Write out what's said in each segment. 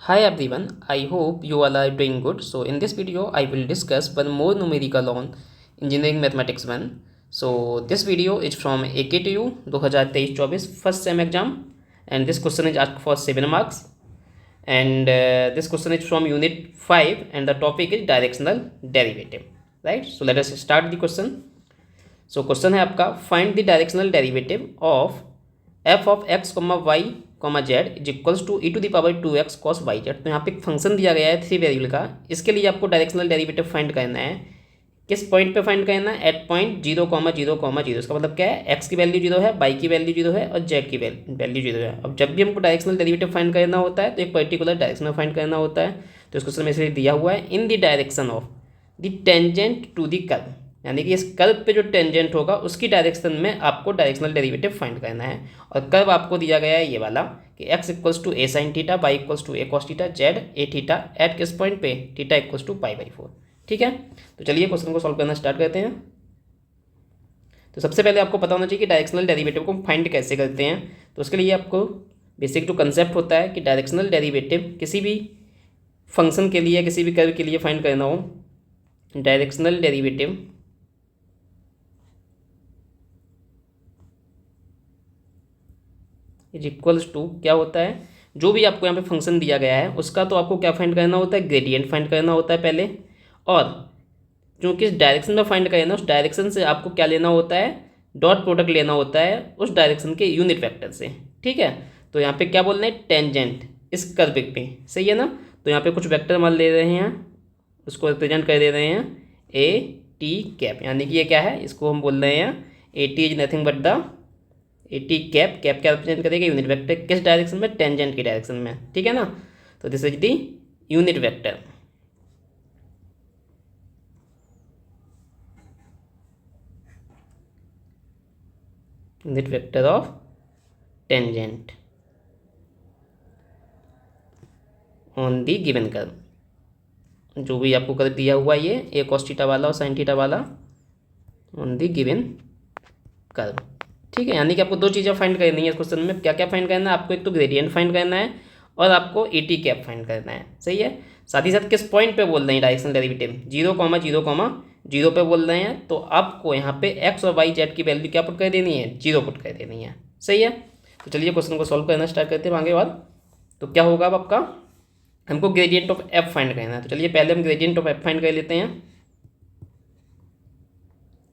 Hi everyone, I hope you all are doing good. So in this video, I will discuss one more numerical on Engineering Mathematics 1. So this video is from AKTU 2023-24 first sem exam, and this question is asked for 7 marks, and this question is from unit 5 and the topic is directional derivative, right? So let us start the question. So question है आपका, find the directional derivative of f of x comma y comma z is equals to e to the power 2x cos y z. तो यहाँ पे एक function दिया गया है 3 variable का, इसके लिए आपको डायरेक्शनल डेरिवेटिव फाइंड करना है। किस पॉइंट पे फाइंड करना है? At point 0,0,0। इसका मतलब क्या है? एक्स की वैल्यू 0 है, वाई की वैल्यू 0 है और जेड की वैल्यू 0 है। अब जब भी हमको डायरेक्शनल डेरिवेटिव फाइंड करना होता है तो एक पर्टिकुलर डायरेक्शन में फाइंड करना होता है। तो इस क्वेश्चन में इसलिए दिया हुआ है in the direction of the tangent to the curve, यानी कि इस कर्व पे जो टेंजेंट होगा उसकी डायरेक्शन में आपको डायरेक्शनल डेरिवेटिव फाइंड करना है। और कर्व आपको दिया गया है ये वाला कि x equals to a sine theta, y equals to a cos theta, z a theta, at किस पॉइंट पे? Theta equals to π/4। ठीक है, तो चलिए क्वेश्चन को सॉल्व करना स्टार्ट करते हैं। तो सबसे पहले आपको पता होना चाहिए कि डायरेक्शनल डेरिवेटिव को फाइंड कैसे करते हैं। तो उसके लिए आपको बेसिक जो कंसेप्ट होता है कि डायरेक्शनल डेरिवेटिव किसी भी फंक्शन के लिए, किसी भी कर्व के लिए फाइंड करना हो, directional derivative is equals to क्या होता है? जो भी आपको यहाँ पे फंक्शन दिया गया है उसका तो आपको क्या फाइंड करना होता है? ग्रेडियंट फाइंड करना होता है पहले, और जो किस डायरेक्शन में फाइंड करना है उस डायरेक्शन से आपको क्या लेना होता है? डॉट प्रोडक्ट लेना होता है उस डायरेक्शन के यूनिट वेक्टर से। ठीक है, तो यहाँ पे क्या बोल रहे हैं? टेंजेंट इस कर्व पे, सही है ना? तो यहाँ पे कुछ वेक्टर मान ले रहे हैं, उसको रिप्रेजेंट कर दे रहे हैं ए टी कैप, यानी कि ये क्या है? इसको हम बोल रहे हैं A T is nothing but the A t cap. Cap क्या रिप्रेजेंट करेगा? Unit vector. किस डायरेक्शन में? टेंजेंट की डायरेक्शन में। ठीक है ना? तो this is the unit vector. Unit vector of tangent on the given curve. जो भी आपको कर्व दिया हुआ ये ए कॉस थीटा वाला और साइन थीटा वाला ऑन दी गिवन कर्व। ठीक है, यानी कि आपको दो चीज़ें फाइंड करनी है इस क्वेश्चन में। क्या क्या फाइंड करना है आपको? एक तो ग्रेडियंट फाइंड करना है और आपको ए टी कैप फाइंड करना है, सही है। साथ ही साथ किस पॉइंट पे बोल रहे हैं डायरेक्शनल डेरिवेटिव? 0,0,0 पे बोल रहे हैं, तो आपको यहाँ पे एक्स और वाई जेड की वैल्यू क्या पुट कर देनी है? 0 पुट कर देनी है, सही है। तो चलिए क्वेश्चन को सॉल्व करना स्टार्ट करते हैं आगे बाद। तो क्या होगा अब आपका? हमको ग्रेडियंट ऑफ एफ फाइंड करना है। तो चलिए पहले हम ग्रेडियंट ऑफ एफ फाइंड कर लेते हैं।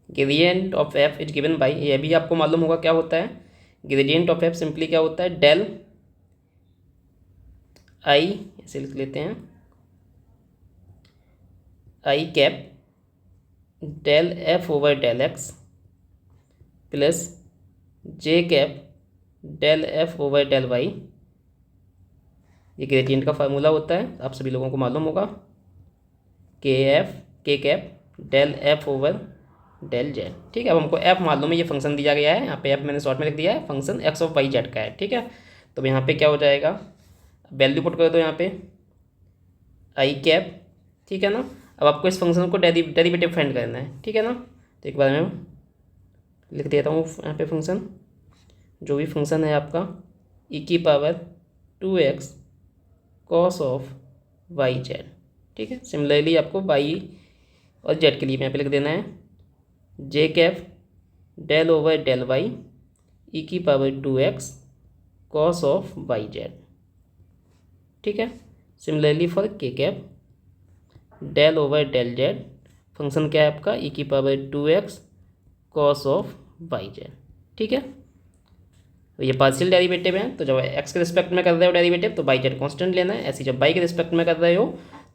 Gradient of F is given by, ये भी आपको मालूम होगा क्या होता है। ग्रेडियंट ऑफ एफ सिंपली क्या होता है? डेल आई, ऐसे लिख लेते हैं, i cap del f over del x plus j cap del f over del y. ये ग्रेडियंट का फार्मूला होता है, आप सभी लोगों को मालूम होगा। K cap del f over del z. ठीक है, अब हमको एफ मालूम है, ये फंक्शन दिया गया है। यहाँ पे एफ मैंने शॉर्ट में लिख दिया है, function x of y z का है। ठीक है, तो यहाँ पे क्या हो जाएगा? वैल्यू पुट कर दो यहाँ पे आई कैप। ठीक है ना? अब आपको इस फंक्शन को डेरिवेटिव फाइंड करना है। ठीक है ना? तो एक बार मैं लिख देता हूँ यहाँ पे फंक्शन। जो भी फंक्शन है आपका ई की power 2x cos of y z. ठीक है, सिमिलरली आपको वाई और जेड के लिए यहाँ पे लिख देना है j cap del over del y e की power 2x cos of y z. ठीक है, similarly for k cap del over del z, function क्या है आपका? ई की power 2x cos of y z. ठीक है, तो ये पार्शियल डेरिवेटिव है, तो जब एक्स के रिस्पेक्ट में कर रहे हो डेरिवेटिव तो वाई जेड कॉन्स्टेंट लेना है। ऐसे जब वाई के रिस्पेक्ट में कर रहे हो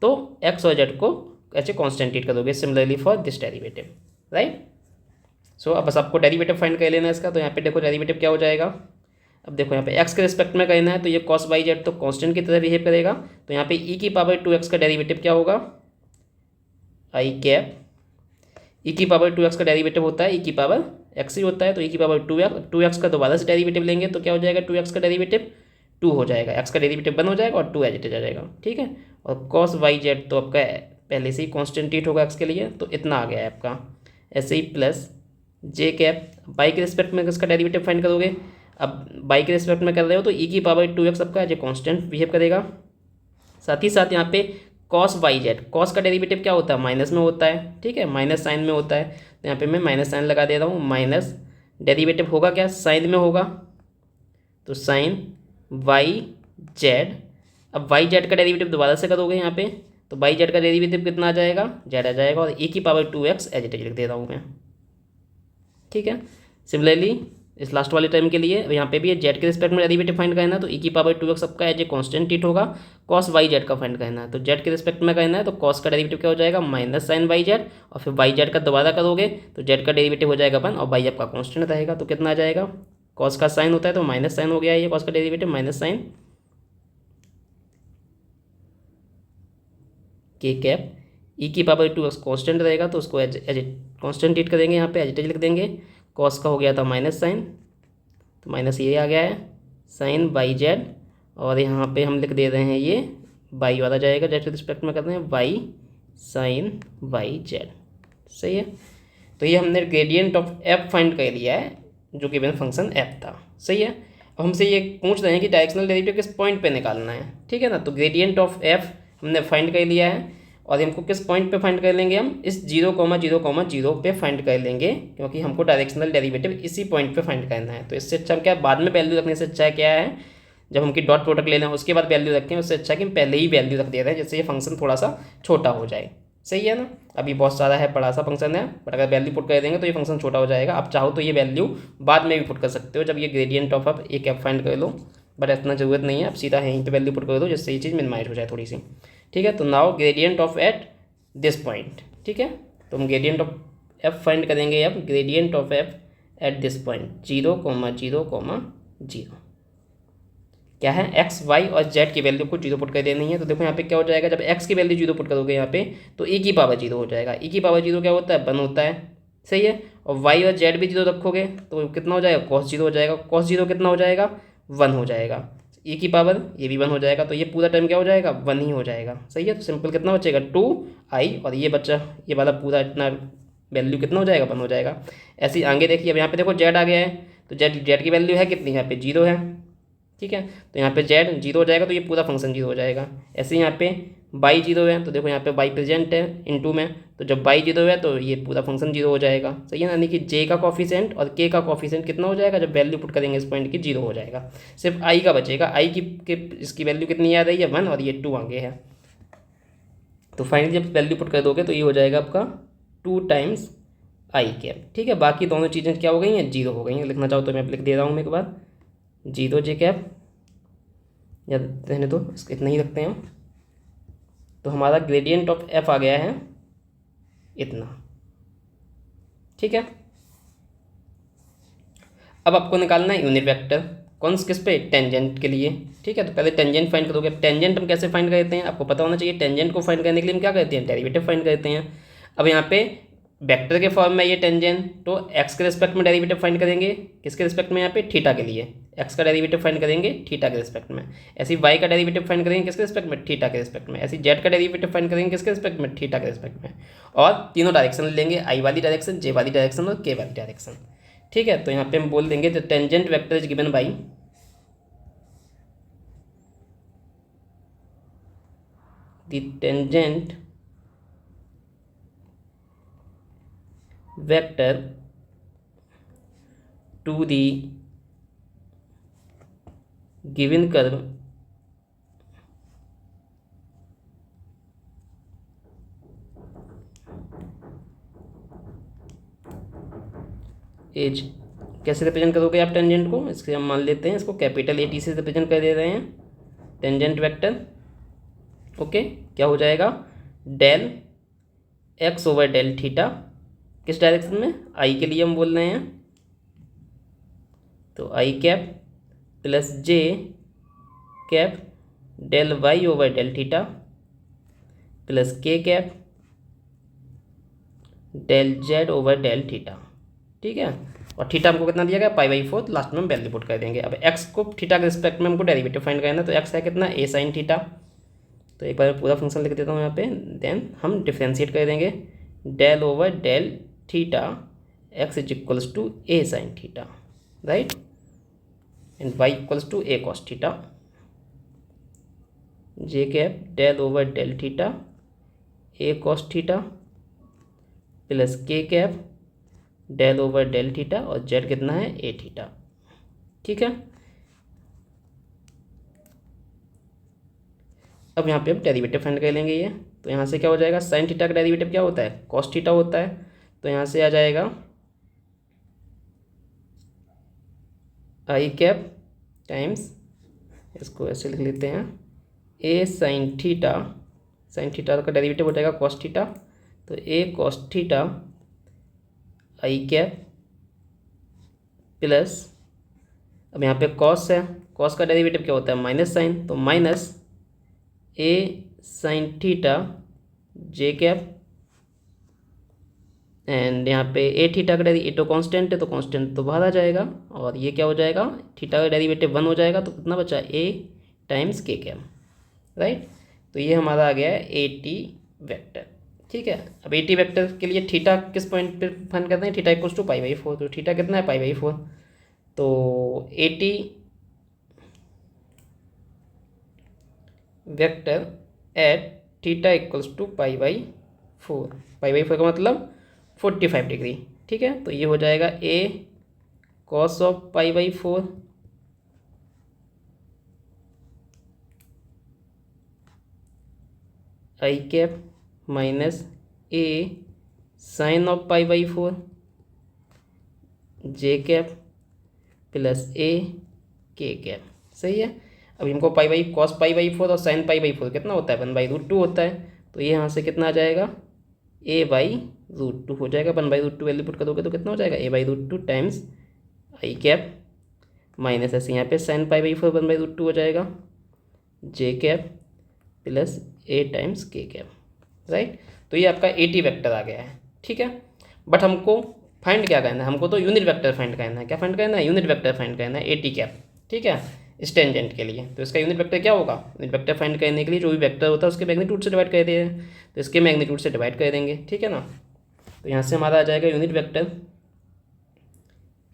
तो एक्स और जेड को ऐसे कॉन्स्टेंट ट्रीट करोगे। Similarly for this derivative, right. So अब बस आपको डेरिवेटिव फाइंड कर लेना है इसका। तो यहाँ पे देखो डेरिवेटिव क्या हो जाएगा। अब देखो यहाँ पे एक्स के रिस्पेक्ट में करना है तो ये कॉस वाई जेड तो कॉन्स्टेंट की तरह बिहेव करेगा। तो यहाँ पे ई की पावर 2x का डेरिवेटिव क्या होगा? आई कैप ई की पावर 2x का डेरिवेटिव होता है ई की पावर एक्स ही होता है, तो ई की पावर 2x का दोबारा से डेरिवेटिव लेंगे तो क्या हो जाएगा? 2x का डेरिवेटिव 2 हो जाएगा, एक्स का डेरिवेटिव 1 हो जाएगा और 2 एज इट इज आ जाएगा। ठीक है, और कॉस वाई जेड तो आपका पहले से ही कॉन्स्टेंट ट्रीट होगा एक्स के लिए, तो इतना आ गया है आपका। ऐसे ही प्लस जे कैप बाई के रिस्पेक्ट में इसका डेरिवेटिव फाइंड करोगे। अब बाई के रिस्पेक्ट में कर रहे हो तो ई की पावर 2x आपका एज ए कॉन्स्टेंट बिहेव करेगा। साथ ही साथ यहाँ पे कॉस वाई जेड, कॉस का डेरिवेटिव क्या होता है, माइनस में होता है, ठीक है, माइनस साइन में होता है। तो यहाँ पे मैं माइनस साइन लगा दे रहा हूँ, माइनस डेरिवेटिव होगा क्या, साइन में होगा, तो साइन वाई जेड। अब वाई जेड का डेरिवेटिव दोबारा से करोगे यहाँ पे, तो वाई जेड का डेरिवेटिव कितना आ जाएगा, जेड आ जाएगा, और e की power 2x as it is लिख दे रहा हूँ मैं, ठीक है। सिमिलरली इस लास्ट वाले टर्म के लिए यहाँ पे भी है, जेड के रिस्पेक्ट में डेरिवेटिव फाइंड करना है, तो e की पावर 2x सबका एज ए कॉन्स्टेंट ट्रीट होगा। कॉस वाई जेड का फाइंड करना है, तो जेड के रिस्पेक्ट में करना है, तो कॉस का डेरिवेटिव क्या हो जाएगा, माइनस साइन वाई जेड, और फिर वाई जेड का दोबारा करोगे तो जेड का डेरिवेटिव हो जाएगा 1 और वाई आपका कॉन्स्टेंट रहेगा। तो कितना आ जाएगा, कॉस का साइन होता है तो माइनस साइन हो गया, ये कॉस का डेरिवेटिव माइनस साइन के कैप, ई की पावर 2x कॉन्स्टेंट रहेगा, तो उसको एज एज कॉन्स्टेंट ट्रीट करेंगे, यहाँ पे एज इट इज लिख देंगे। कॉस का हो गया था माइनस साइन, तो माइनस ये आ गया है साइन वाई जेड, और यहाँ पे हम लिख दे रहे हैं ये वाई वाला जाएगा, जेड के रिस्पेक्ट में करते हैं वाई साइन वाई जेड, सही है। तो ये हमने ग्रेडियंट ऑफ एफ फाइंड कर लिया है, जो कि गिवन फंक्शन एफ था, सही है। अब हमसे ये पूछ रहे हैं कि डायरेक्शनल डेरिवेटिव किस पॉइंट पे निकालना है, ठीक है ना। तो ग्रेडियंट ऑफ एफ हमने फाइंड कर लिया है, और हमको किस पॉइंट पे फाइंड कर लेंगे, हम इस 0,0,0 पे फाइंड कर लेंगे, क्योंकि हमको डायरेक्शनल डेरिवेटिव इसी पॉइंट पे फाइंड करना है। तो इससे अच्छा क्या, बाद में वैल्यू रखने से अच्छा क्या है, जब हम की डॉट प्रोडक्ट ले लें उसके बाद वैल्यू रखें, उससे अच्छा कि हम पहले ही वैल्यू रख दे रहे हैं, जिससे ये फंक्शन थोड़ा सा छोटा हो जाए, सही है ना। अभी बहुत सारा है, बड़ा सा फंक्शन है, बट अगर वैल्यू पुट कर देंगे तो ये फंक्शन छोटा हो जाएगा। आप चाहो तो ये वैल्यू बाद में भी पुट कर सकते हो, जब ये ग्रेडियंट ऑफ अब एक एफ फाइंड कर लो, बट इतना जरूरत नहीं है, आप सीधा यहीं पे वैल्यू पुट कर दो, जिससे ये चीज़ मिनिमाइज हो जाए थोड़ी सी, ठीक है। तो now gradient of at this point, ठीक है। तो हम ग्रेडियंट ऑफ एफ फाइंड करेंगे, अब gradient of F at this point 0,0,0 क्या है, एक्स वाई और जेड की वैल्यू को 0 पुट कर देनी है। तो देखो यहाँ पे क्या हो जाएगा, जब एक्स की वैल्यू 0 पुट करोगे यहाँ पे, तो e की पावर 0 हो जाएगा, e की पावर 0 क्या होता है, 1 होता है, सही है। और वाई और जेड भी 0 रखोगे तो कितना हो जाएगा, कॉस 0 हो जाएगा, कॉस 0 कितना हो जाएगा, 1 हो जाएगा, e की पावर ये भी 1 हो जाएगा, तो ये पूरा टाइम क्या हो जाएगा, 1 ही हो जाएगा, सही है। तो सिंपल कितना बचेगा, 2i, और ये बच्चा ये वाला पूरा इतना वैल्यू कितना हो जाएगा, 1 हो जाएगा। ऐसे ही आगे देखिए, अब यहाँ पे देखो जेड आ गया है, तो जेड की वैल्यू है कितनी, यहाँ पे 0 है, ठीक है। तो यहाँ पे जेड 0 हो जाएगा, तो ये पूरा फंक्शन 0 हो जाएगा। ऐसे यहाँ पे बाई 0 है, तो देखो यहाँ पे बाई प्रेजेंट है इनटू में, तो जब बाई 0 है तो ये पूरा फंक्शन 0 हो जाएगा, सही है ना। यानी कि जे का कॉफिशेंट और के का कॉफिशेंट कितना हो जाएगा, जब वैल्यू पुट करेंगे इस पॉइंट की 0 हो जाएगा। सिर्फ आई का बचेगा, आई की इसकी वैल्यू कितनी आ रही है, 1, और ये 2 आगे है। तो फाइनली जब वैल्यू पुट कर दोगे तो ये हो जाएगा आपका 2 टाइम्स आई कैप, ठीक है। बाकी दोनों चीज़ें क्या हो गई हैं, 0 हो गई हैं। लिखना चाहो तो मैं लिख दे रहा हूँ मैं एक बार, 0 जे कैप, या रहने दो, इतना ही रखते हैं। तो हमारा ग्रेडियंट ऑफ एफ आ गया है इतना, ठीक है। अब आपको निकालना है यूनिट वेक्टर, कौन किस पे, टेंजेंट के लिए, ठीक है। तो पहले टेंजेंट फाइंड करोगे। टेंजेंट हम कैसे फाइंड करते हैं, आपको पता होना चाहिए। टेंजेंट को फाइंड करने के लिए हम क्या करते हैं, डेरिवेटिव फाइंड करते हैं। अब यहाँ पे वेक्टर के फॉर्म में ये टेंजेंट, तो एक्स के रिस्पेक्ट में डेरिवेटिव फाइंड करेंगे, किसके रिस्पेक्ट में, यहाँ पे थीटा के लिए एक्स का डेरिवेटिव फाइंड करेंगे थीटा के रिस्पेक्ट में। ऐसी वाई का डेरिवेटिव फाइंड करेंगे किसके रिस्पेक्ट में, थीटा के रिस्पेक्ट में। ऐसी जेड का डेरिवेटिव फाइंड करेंगे किसके रिस्पेक्ट में, थीटा के रिस्पेक्ट में। और तीनों डायरेक्शन लेंगे, आई वाली डायरेक्शन, जे वाली डायरेक्शन और के वाली डायरेक्शन, ठीक है। तो यहाँ पे हम बोल देंगे the tangent vector is given by the tangent vector to the given curve as, कैसे रिप्रेजेंट करोगे आप टेंजेंट को, इसके हम मान लेते हैं इसको कैपिटल ए टी से रिप्रेजेंट कर दे रहे हैं, टेंजेंट वेक्टर, ओके। क्या हो जाएगा, del x over del theta, किस डायरेक्शन में, आई के लिए हम बोल रहे हैं, तो i cap plus j cap del y over del theta plus k cap del z over del theta, ठीक है। और थीटा हमको कितना दिया गया, π/4, लास्ट में हम वैल्यू पुट कर देंगे। अब एक्स को थीटा के रिस्पेक्ट में हमको डेरिवेटिव फाइंड करना है, तो एक्स है कितना, ए साइन थीटा। तो एक बार पूरा फंक्शन लिख देता हूँ यहाँ पे, देन हम डिफ्रेंशिएट कर देंगे, del over del theta x is equals to a sine theta, right, and y equals to a cos theta j cap del over del theta a cos theta plus k cap del over del theta और z कितना है ए theta. ठीक है, अब यहाँ पे हम derivative find कर लेंगे ये। तो यहाँ से क्या हो जाएगा, साइन थीटा का डेरिवेटिव क्या होता है, कॉस थीटा होता है। तो यहाँ से आ जाएगा आई कैप टाइम्स, इसको ऐसे लिख लेते हैं, ए साइन थीटा का डेरिवेटिव हो जाएगा कॉस थीटा, तो ए कॉस थीटा आई कैप प्लस, अब यहाँ पे कॉस है, कॉस का डेरिवेटिव क्या होता है माइनस साइन, तो minus a sine theta j cap and यहाँ पे ए थीटा का ए तो कांस्टेंट है, तो कांस्टेंट तो बाहर आ जाएगा और ये क्या हो जाएगा, थीटा का डेरिवेटिव 1 हो जाएगा, तो कितना बचा ए टाइम्स के कैप, राइट। तो ये हमारा आ गया है ए टी वैक्टर। ठीक है, अब ए टी वैक्टर के लिए थीटा किस पॉइंट पे फाइंड करते हैं, थीटा इक्वल्स टू π/4, तो थीटा कितना है π/4, तो a t vector at theta equals to π/4, π/4 का मतलब 45 डिग्री। ठीक है, तो ये हो जाएगा a cos of π/4 i cap minus a sine of π/4 j cap plus a k cap. सही है, अब इनको कॉस π/4 और साइन π/4 कितना होता है 1/√2 होता है, तो ये यहाँ से कितना आ जाएगा a/√2 हो जाएगा, 1/√2 वैल्यू पुट करोगे तो कितना हो जाएगा a/√2 times I cap minus ऐसे यहाँ पे साइन π/4 1/√2 हो जाएगा जे कैप प्लस ए टाइम्स के कैप, राइट। तो ये आपका ए टी वैक्टर आ गया है। ठीक है, बट हमको फाइंड क्या करना है, हमको तो यूनिट वेक्टर फाइंड करना है। क्या फाइंड करना है, यूनिट वेक्टर फाइंड करना है ए टी कैप। ठीक है, इस टेंजेंट के लिए तो इसका यूनिट वेक्टर क्या होगा, यूनिट वेक्टर फाइंड करने के लिए जो भी वेक्टर होता है उसके मैग्नीट्यूड से डिवाइड कर दें, तो इसके मैग्नीट्यूड से डिवाइड कर देंगे। ठीक है ना, तो यहाँ से हमारा आ जाएगा unit vector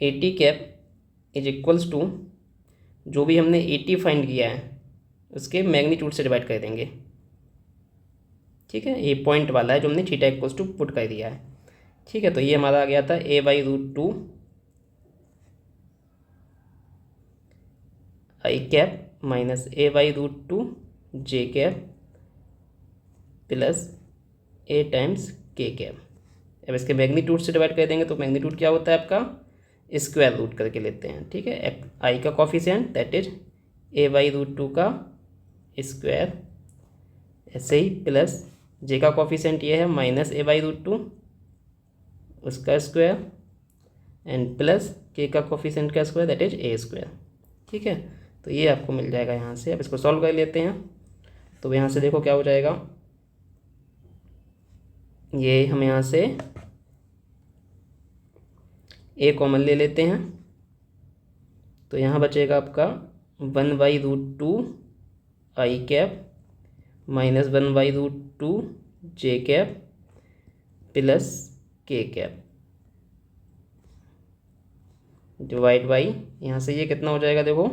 a t cap is equals to जो भी हमने ए टी फाइंड किया है उसके मैग्नीट्यूड से डिवाइड कर देंगे। ठीक है, ये पॉइंट वाला है जो हमने थीटा इक्वल्स टू पुट कर दिया है। ठीक है, तो ये हमारा आ गया था a/√2 आई कैप माइनस a/√2 जे कैप प्लस ए टाइम्स के कैप। अब इसके मैग्नीट्यूड से डिवाइड कर देंगे, तो मैग्नीट्यूड क्या होता है आपका स्क्वायर रूट करके लेते हैं। ठीक है, आई का कॉफिशिएंट दैट इज a/√2 का स्क्वायर, ऐसे ही प्लस जे का कॉफिशिएंट ये है माइनस a/√2 उसका स्क्वायर एंड प्लस के का कॉफिशिएंट का square that is a square. ठीक है, तो ये आपको मिल जाएगा यहाँ से। अब इसको सॉल्व कर लेते हैं, तो यहाँ से देखो क्या हो जाएगा, ये हम यहाँ से ए कॉमन ले लेते हैं, तो यहाँ बचेगा आपका 1/√2 आई cap minus 1/√2 J cap plus k cap divide by, यहाँ से ये कितना हो जाएगा देखो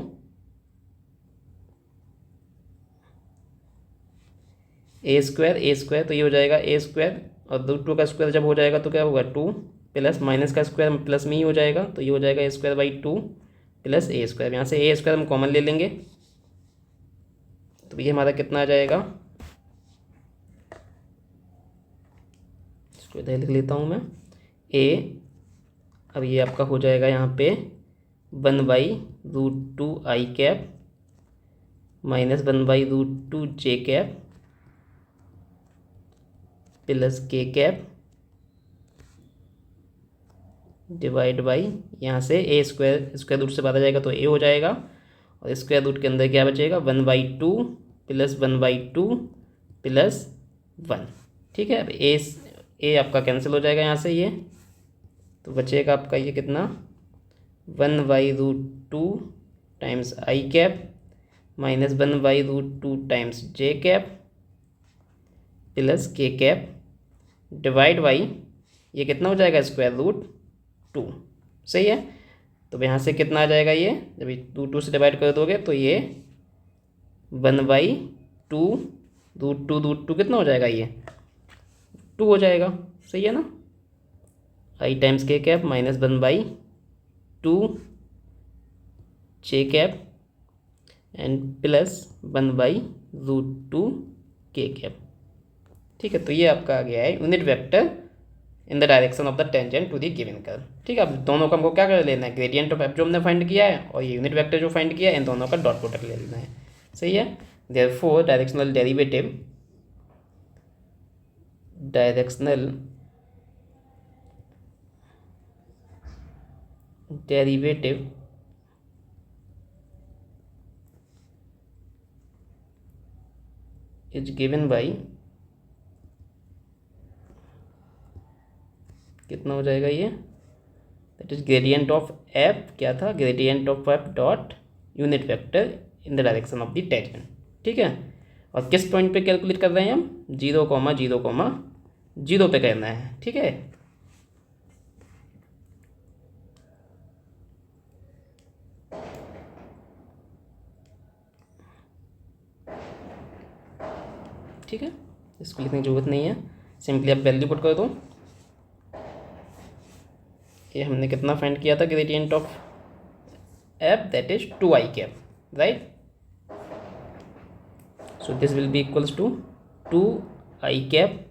ए स्क्वायर, तो ये हो जाएगा ए स्क्वायर और √2 का स्क्वायर जब हो जाएगा तो क्या होगा 2 प्लस माइनस का स्क्वायर प्लस में ही हो जाएगा, तो ये हो जाएगा a²/2 प्लस ए स्क्वायर। यहाँ से ए स्क्वायर हम कॉमन ले लेंगे, तो ये हमारा कितना आ जाएगा, इसको इधर लिख लेता हूँ मैं ए, अब ये आपका हो जाएगा यहाँ पे 1/√2 आई cap minus 1/√2 J cap plus k cap divide by, यहाँ से ए स्क्वायर रूट से बाहर आ जाएगा तो ए हो जाएगा, और स्क्वायर रूट के अंदर क्या बचेगा 1/2 प्लस 1/2 प्लस 1। ठीक है, अब ए आपका कैंसिल हो जाएगा यहाँ से ये, तो बचेगा आपका ये कितना 1/√2 times I cap minus 1/√2 times J cap plus k cap divide by, ये कितना हो जाएगा √2। सही है, तो यहाँ से कितना आ जाएगा, ये जब 2 से डिवाइड कर दोगे तो ये 1/√2 रूट टू कितना हो जाएगा, ये 2 हो जाएगा, सही है ना। आई टाइम्स के cap minus 1/2 j cap and plus 1/√2 के कैप। ठीक है, तो ये आपका आ गया है unit vector in the direction of the tangent to the given curve. ठीक है, अब दोनों का हमको क्या कर लेना है, ग्रेडियंट ऑफ एफ जो हमने फाइंड किया है और ये यूनिट वेक्टर जो फाइंड किया है, इन दोनों का डॉट प्रोडक्ट ले लेना है, सही है। Therefore directional derivative is given by, कितना हो जाएगा ये, that is gradient of F, क्या था, gradient of F dot unit vector in the direction of the tangent. ठीक है, और किस पॉइंट पे कैलकुलेट कर रहे हैं हम, 0,0,0 पे करना है। ठीक है, ठीक है, इसको लिखने की जरूरत नहीं है, सिंपली आप वैल्यू पुट कर दो। ये हमने कितना फाइंड किया था, gradient of f that is 2i cap, right. So this will be equals to 2i cap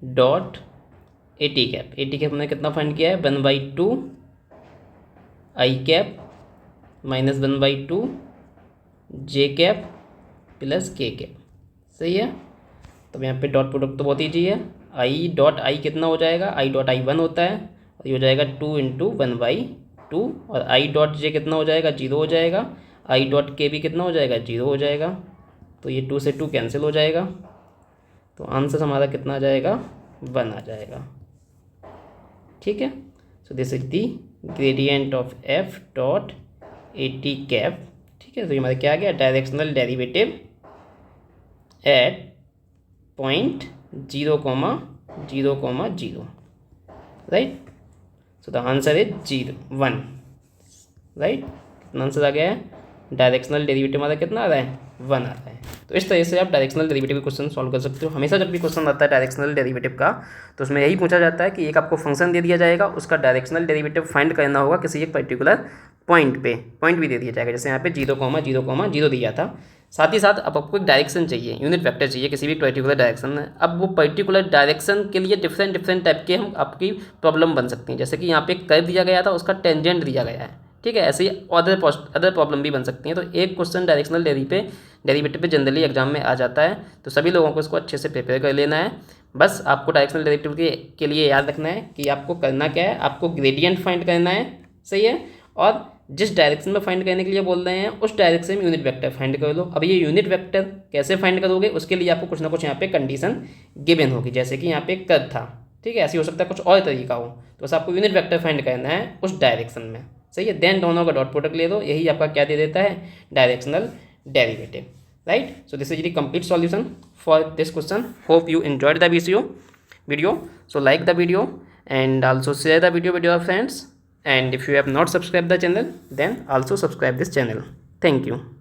dot a t cap. A t cap हमने कितना फाइंड किया है, 1/2 i cap minus 1/2 j cap plus k cap, सही है। तो यहाँ पे डॉट प्रोडक्ट तो बहुत ईजी है, आई डॉट आई कितना हो जाएगा, आई डॉट आई 1 होता है और ये हो जाएगा 2 × 1/2, और आई डॉट जे कितना हो जाएगा, 0 हो जाएगा, आई डॉट के भी कितना हो जाएगा, 0 हो जाएगा, तो ये 2 से 2 कैंसिल हो जाएगा, तो आंसर हमारा कितना आ जाएगा, 1 आ जाएगा। ठीक है, so this is the gradient of F dot a t cap. ठीक है, तो ये हमारा क्या आ गया, directional derivative eight point 0,0,0, right. So the answer is 1, right. कितना आंसर आ गया है, डायरेक्शनल डेरिवेटिव हमारा कितना आ रहा है, 1 आ रहा है। तो इस तरह से आप डायरेक्शनल डेरिवेटिव क्वेश्चन सॉल्व कर सकते हो। हमेशा जब भी क्वेश्चन आता है डायरेक्शनल डेरिवेटिव का, तो उसमें यही पूछा जाता है कि एक आपको फंक्शन दे दिया जाएगा, उसका डायरेक्शनल डेरिवेटिव फाइंड करना होगा किसी एक पर्टिकुलर पॉइंट पे, पॉइंट भी दे दिया जाएगा, जैसे यहाँ पे 0,0,0 दिया था। साथ ही साथ अब आपको एक डायरेक्शन चाहिए, यूनिट वेक्टर चाहिए किसी भी पर्टिकुलर डायरेक्शन में। अब वो पर्टिकुलर डायरेक्शन के लिए डिफरेंट टाइप के हम आपकी प्रॉब्लम बन सकती हैं, जैसे कि यहाँ पे एक कर्व दिया गया था, उसका टेंजेंट दिया गया है। ठीक है, ऐसे ही अदर प्रॉब्लम भी बन सकती हैं। तो एक क्वेश्चन डायरेक्शनल डेरिवेटिव पे जनरली एग्जाम में आ जाता है, तो सभी लोगों को इसको अच्छे से प्रिपेयर कर लेना है। बस आपको डायरेक्शनल डेरिवेटिव के लिए याद रखना है कि आपको करना क्या है, आपको ग्रेडियंट फाइंड करना है, सही है, और जिस डायरेक्शन में फाइंड करने के लिए बोल रहे हैं उस डायरेक्शन में यूनिट वेक्टर फाइंड कर लो। अब ये यूनिट वेक्टर कैसे फाइंड करोगे, उसके लिए आपको कुछ ना कुछ यहाँ पे कंडीशन गिवन होगी, जैसे कि यहाँ पे कर्व था, ठीक है, ऐसे हो सकता है कुछ और तरीका हो, तो बस आपको यूनिट वेक्टर फाइंड करना है उस डायरेक्शन में, सही है। देन दोनों का डॉट प्रोडक्ट ले दो, यही आपका क्या दे देता है, directional derivative, right. So this is the complete solution for this question. Hope you enjoyed the video. So like the video and also share the video with your friends, and if you have not subscribed the channel, then also subscribe this channel. Thank you.